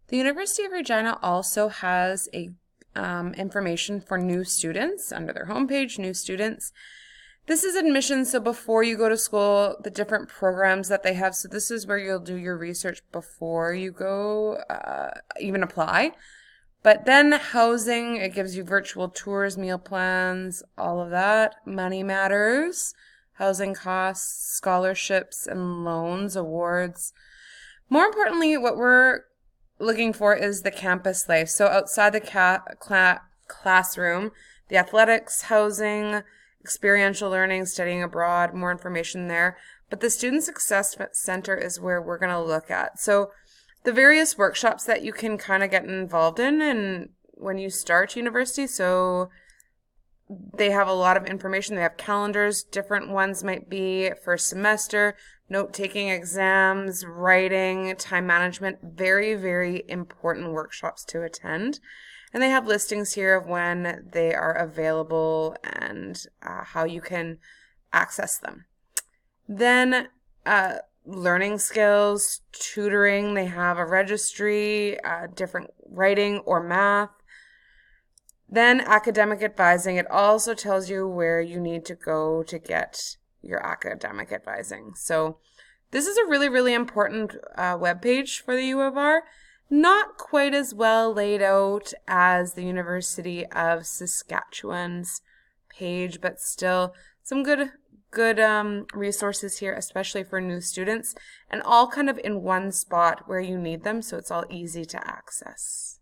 The University of Regina also has a information for new students under their homepage, new students. This is admissions, so before you go to school, the different programs that they have. So this is where you'll do your research before you go even apply. But then housing, it gives you virtual tours, meal plans, all of that. Money matters, housing costs, scholarships and loans, awards. More importantly, what we're looking for is the campus life. So outside the classroom, the athletics, housing, experiential learning, studying abroad, more information there. But the Student Success Center is where we're going to look at. So the various workshops that you can kind of get involved in and when you start university. So they have a lot of information. They have calendars. Different ones might be first semester, note-taking, exams, writing, time management. Very, very important workshops to attend. And they have listings here of when they are available and how you can access them. Then learning skills, tutoring. They have a registry, different writing or math. Then academic advising. It also tells you where you need to go to get your academic advising. So this is a really, really important webpage for the U of R. Not quite as well laid out as the University of Saskatchewan's page, but still some good resources here, especially for new students, and all kind of in one spot where you need them, so it's all easy to access.